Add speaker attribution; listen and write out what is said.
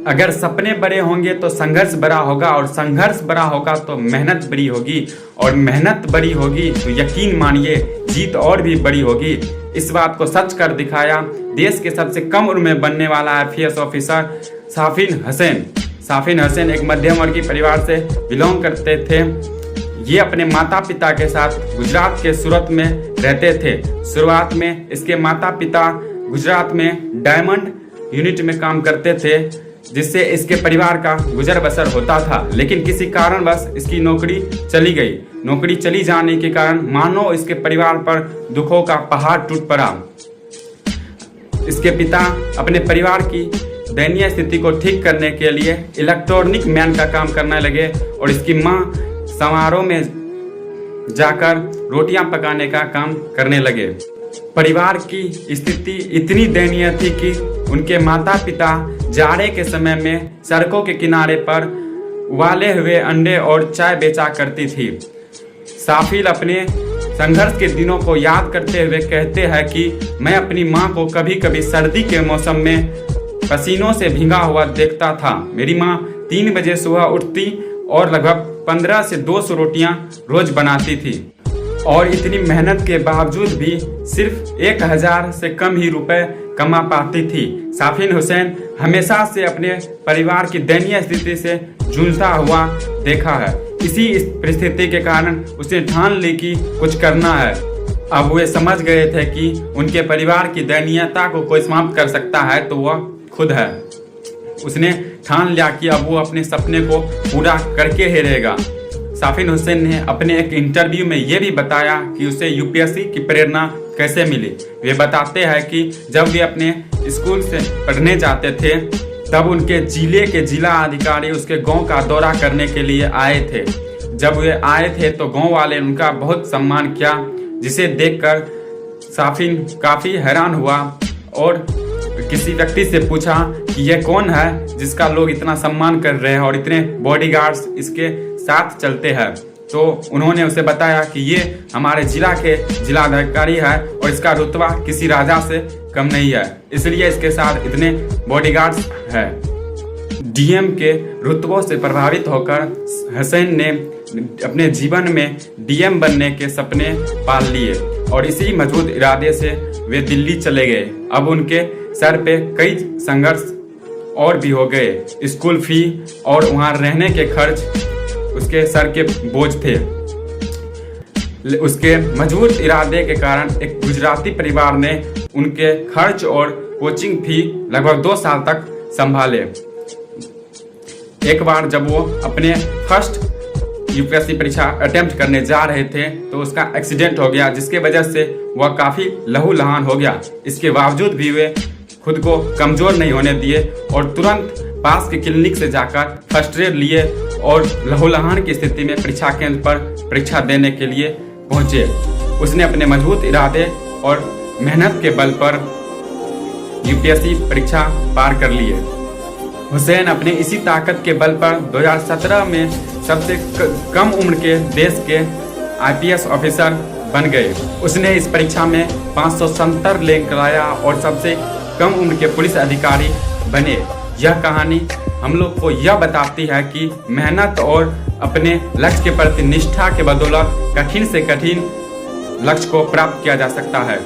Speaker 1: अगर सपने बड़े होंगे तो संघर्ष बड़ा होगा, और संघर्ष बड़ा होगा तो मेहनत बड़ी होगी, और मेहनत बड़ी होगी तो यकीन मानिए जीत और भी बड़ी होगी। इस बात को सच कर दिखाया देश के सबसे कम उम्र में बनने वाला IPS ऑफिसर साफिन हुसैन। साफिन हुसैन एक मध्यम वर्गीय परिवार से बिलोंग करते थे। ये अपने माता पिता के साथ गुजरात के सूरत में रहते थे। शुरुआत में इसके माता पिता गुजरात में डायमंड यूनिट में काम करते थे, जिससे इसके परिवार का गुजर बसर होता था। लेकिन किसी कारणवश इसकी नौकरी चली गई। नौकरी चली जाने के कारण मानो इसके परिवार पर दुखों का पहाड़ टूट पड़ा। इसके पिता अपने परिवार की दयनीय स्थिति को ठीक करने के लिए इलेक्ट्रॉनिक मैन का काम करने लगे, और इसकी मां समारोह में जाकर रोटियां पकाने का काम करने लगे। परिवार की स्थिति इतनी दयनीय थी कि उनके माता पिता जाड़े के समय में सड़कों के किनारे पर उबाले हुए अंडे और चाय बेचा करती थी। साफिल अपने संघर्ष के दिनों को याद करते हुए कहते हैं कि मैं अपनी मां को कभी कभी सर्दी के मौसम में पसीनों से भीगा हुआ देखता था। मेरी मां 3 बजे सुबह उठती और लगभग 15 से 200 रोटियां रोज बनाती थी, और इतनी मेहनत के बावजूद भी सिर्फ 1000 से कम ही रुपए कमा पाती थी। साफिन हुसैन हमेशा से अपने परिवार की दयनीय स्थिति से जूझता हुआ देखा है। इसी परिस्थिति के कारण उसने ठान ली कि कुछ करना है। अब वे समझ गए थे कि उनके परिवार की दयनीयता को कोई समाप्त कर सकता है तो वह खुद है। उसने ठान लिया कि अब वो अपने सपने को पूरा करके ही रहेगा। साफिन हुसैन ने अपने एक इंटरव्यू में ये भी बताया कि उसे UPSC की प्रेरणा कैसे मिली। वे बताते हैं कि जब वे अपने स्कूल से पढ़ने जाते थे तब उनके जिले के जिला अधिकारी उसके गांव का दौरा करने के लिए आए थे। जब वे आए थे तो गांव वाले उनका बहुत सम्मान किया, जिसे देखकर साफिन काफ़ी हैरान हुआ और किसी व्यक्ति से पूछा कि यह कौन है जिसका लोग इतना सम्मान कर रहे हैं और इतने बॉडीगार्ड्स इसके साथ चलते हैं। तो उन्होंने उसे बताया कि ये हमारे जिला के जिलाधिकारी है और इसका रुतबा किसी राजा से कम नहीं है, इसलिए इसके साथ इतने बॉडीगार्ड्स हैं। DM के रुतबों से प्रभावित होकर हुसैन ने अपने जीवन में DM बनने के सपने पाल लिए, और इसी मजबूत इरादे से वे दिल्ली चले गए। अब उनके सर पे कई संघर्ष और भी हो गए। स्कूल फी और वहाँ रहने के खर्च उसके सर के बोझ थे। उसके मजबूत इरादे के कारण एक गुजराती परिवार ने उनके खर्च और कोचिंग फी लगभग 2 साल तक संभाले। एक बार जब वो अपने फर्स्ट UPSC परीक्षा अटेम्प्ट करने जा रहे थे तो उसका एक्सीडेंट हो गया, जिसके वजह से वह काफ़ी लहूलुहान हो गया। इसके बावजूद भी वे खुद को कमज़ोर नहीं होने दिए और तुरंत पास के क्लिनिक से जाकर फर्स्ट एड लिए और लहूलुहान की स्थिति में परीक्षा केंद्र पर परीक्षा देने के लिए पहुंचे। उसने अपने मजबूत इरादे और मेहनत के बल पर UPSC परीक्षा पार कर लिए। हुसैन अपने इसी ताकत के बल पर 2017 में सबसे कम उम्र के देश के IPS ऑफिसर बन गए। उसने इस परीक्षा में 570 रैंक लाया और सबसे कम उम्र के पुलिस अधिकारी बने। यह कहानी हम लोग को यह बताती है कि मेहनत और अपने लक्ष्य के प्रति निष्ठा के बदौलत कठिन से कठिन लक्ष्य को प्राप्त किया जा सकता है।